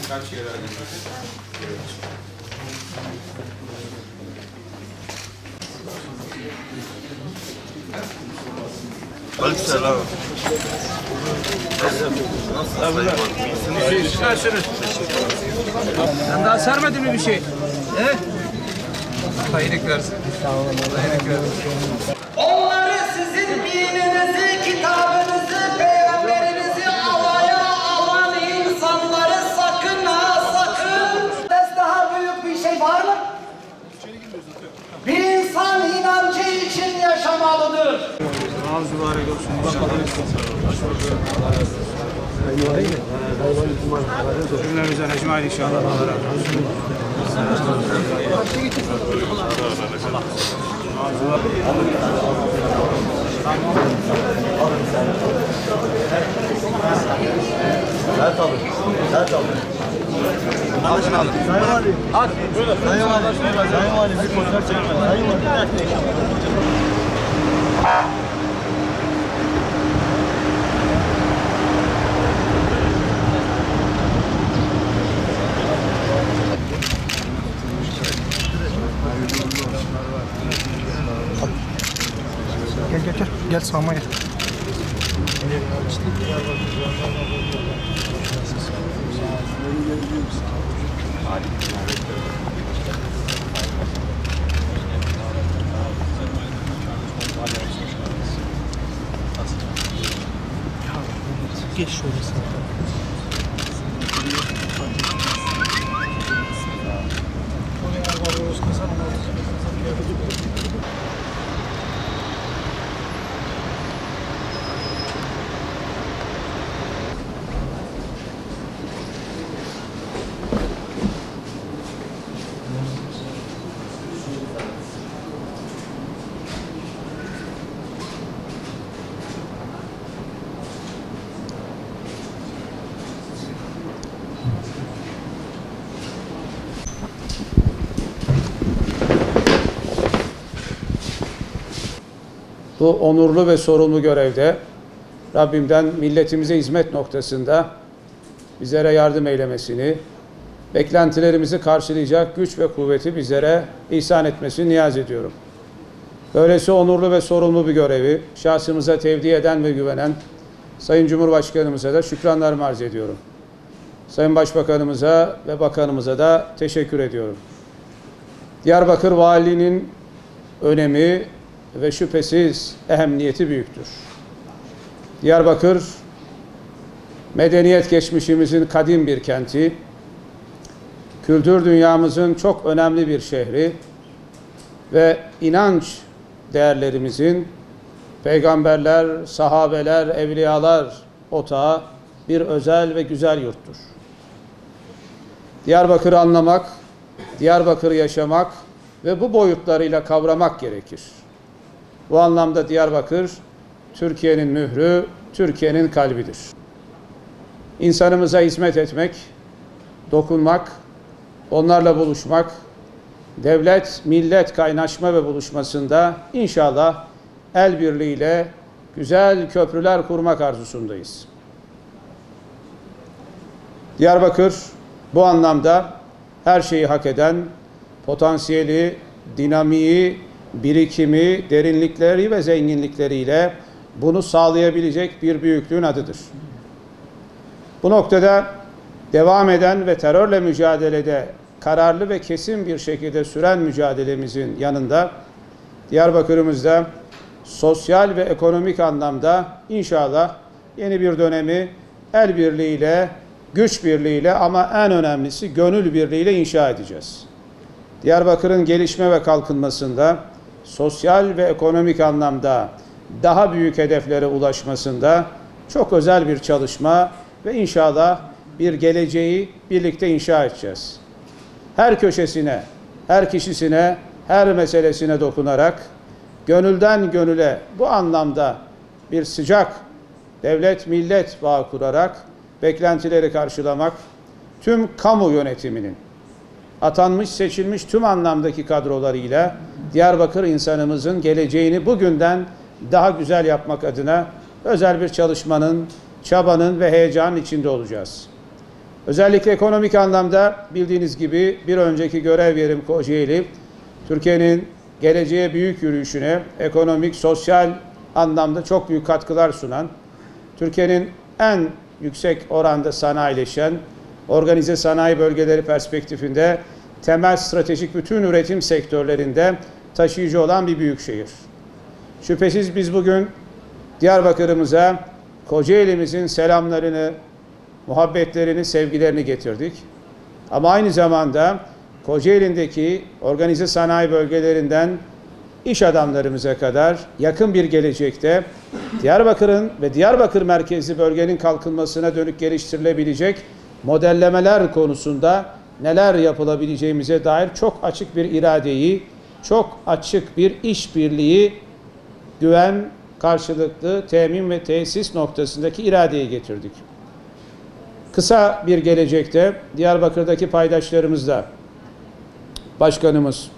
Kaç yere Aleykümselam. Nasılsınız? Sen daha sermedin mi bir şey? He? Hayırlık versin. Sağ olun. Hayırlık versin. Onları sizin dininizi, kitabınızı, peygamberinizi alaya alan insanları sakın ha sakın. Daha büyük bir şey var mı? Bir insan inancı için yaşamalıdır. Ağzı mübarek olsun. Cümlemizden ecmaîn inşallah. Allah razı olsun. Sert alın. Sert alın. Alışın alın. Sayın Vali. Hadi. Sayın Vali. Sayın Vali bir fotoğraf çekme. Sayın Vali. Gel sağıma gel. Geç şöyle sağ. Bu onurlu ve sorumlu görevde Rabbimden milletimize hizmet noktasında bizlere yardım eylemesini, beklentilerimizi karşılayacak güç ve kuvveti bizlere ihsan etmesini niyaz ediyorum. Böylesi onurlu ve sorumlu bir görevi şahsımıza tevdi eden ve güvenen Sayın Cumhurbaşkanımıza da şükranlarımı arz ediyorum. Sayın Başbakanımıza ve Bakanımıza da teşekkür ediyorum. Diyarbakır Valiliğinin önemi ve şüphesiz ehemmiyeti büyüktür. Diyarbakır, medeniyet geçmişimizin kadim bir kenti, kültür dünyamızın çok önemli bir şehri ve inanç değerlerimizin peygamberler, sahabeler, evliyalar otağı bir özel ve güzel yurttur. Diyarbakır'ı anlamak, Diyarbakır'ı yaşamak ve bu boyutlarıyla kavramak gerekir. Bu anlamda Diyarbakır, Türkiye'nin mührü, Türkiye'nin kalbidir. İnsanımıza hizmet etmek, dokunmak, onlarla buluşmak, devlet, millet kaynaşma ve buluşmasında inşallah el birliğiyle güzel köprüler kurmak arzusundayız. Diyarbakır bu anlamda her şeyi hak eden, potansiyeli, dinamiği, birikimi, derinlikleri ve zenginlikleriyle bunu sağlayabilecek bir büyüklüğün adıdır. Bu noktada devam eden ve terörle mücadelede kararlı ve kesin bir şekilde süren mücadelemizin yanında Diyarbakır'ımızda sosyal ve ekonomik anlamda inşallah yeni bir dönemi el birliğiyle, güç birliğiyle ama en önemlisi gönül birliğiyle inşa edeceğiz. Diyarbakır'ın gelişme ve kalkınmasında, sosyal ve ekonomik anlamda daha büyük hedeflere ulaşmasında çok özel bir çalışma ve inşallah bir geleceği birlikte inşa edeceğiz. Her köşesine, her kişisine, her meselesine dokunarak, gönülden gönüle bu anlamda bir sıcak devlet-millet bağı kurarak beklentileri karşılamak, tüm kamu yönetiminin atanmış, seçilmiş tüm anlamdaki kadrolarıyla Diyarbakır insanımızın geleceğini bugünden daha güzel yapmak adına özel bir çalışmanın, çabanın ve heyecanın içinde olacağız. Özellikle ekonomik anlamda bildiğiniz gibi bir önceki görev yerim Kocaeli, Türkiye'nin geleceğe büyük yürüyüşüne ekonomik, sosyal anlamda çok büyük katkılar sunan, Türkiye'nin en yüksek oranda sanayileşen, organize sanayi bölgeleri perspektifinde temel stratejik bütün üretim sektörlerinde taşıyıcı olan bir büyük şehir. Şüphesiz biz bugün Diyarbakır'ımıza Kocaeli'mizin selamlarını, muhabbetlerini, sevgilerini getirdik. Ama aynı zamanda Kocaeli'ndeki organize sanayi bölgelerinden iş adamlarımıza kadar yakın bir gelecekte Diyarbakır'ın ve Diyarbakır merkezli bölgenin kalkınmasına dönük geliştirilebilecek modellemeler konusunda neler yapılabileceğimize dair çok açık bir iradeyi, çok açık bir işbirliği, güven, karşılıklı temin ve tesis noktasındaki iradeyi getirdik. Kısa bir gelecekte Diyarbakır'daki paydaşlarımızla, başkanımız,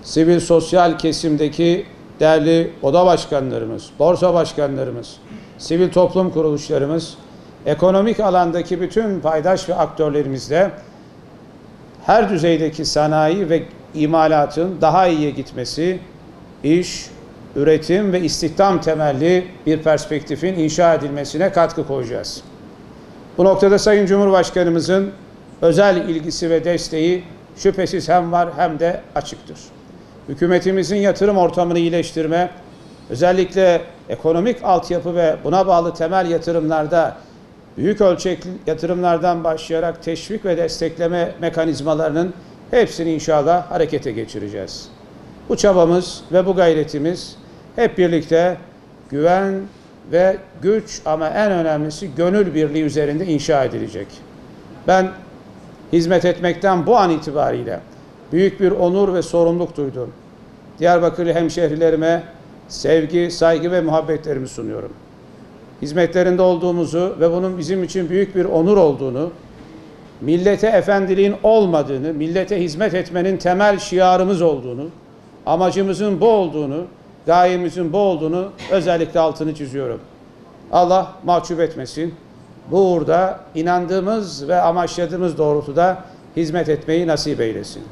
sivil sosyal kesimdeki değerli oda başkanlarımız, borsa başkanlarımız, sivil toplum kuruluşlarımız, ekonomik alandaki bütün paydaş ve aktörlerimizle her düzeydeki sanayi ve imalatın daha iyiye gitmesi, iş, üretim ve istihdam temelli bir perspektifin inşa edilmesine katkı koyacağız. Bu noktada Sayın Cumhurbaşkanımızın özel ilgisi ve desteği şüphesiz hem var hem de açıktır. Hükümetimizin yatırım ortamını iyileştirme, özellikle ekonomik altyapı ve buna bağlı temel yatırımlarda büyük ölçekli yatırımlardan başlayarak teşvik ve destekleme mekanizmalarının hepsini inşallah harekete geçireceğiz. Bu çabamız ve bu gayretimiz hep birlikte güven ve güç ama en önemlisi gönül birliği üzerinde inşa edilecek. Ben hizmet etmekten bu an itibariyle büyük bir onur ve sorumluluk duydum. Diyarbakırlı hemşehrilerime sevgi, saygı ve muhabbetlerimi sunuyorum. Hizmetlerinde olduğumuzu ve bunun bizim için büyük bir onur olduğunu, millete efendiliğin olmadığını, millete hizmet etmenin temel şiarımız olduğunu, amacımızın bu olduğunu, gayemizin bu olduğunu özellikle altını çiziyorum. Allah mahcup etmesin. Bu uğurda inandığımız ve amaçladığımız doğrultuda hizmet etmeyi nasip eylesin.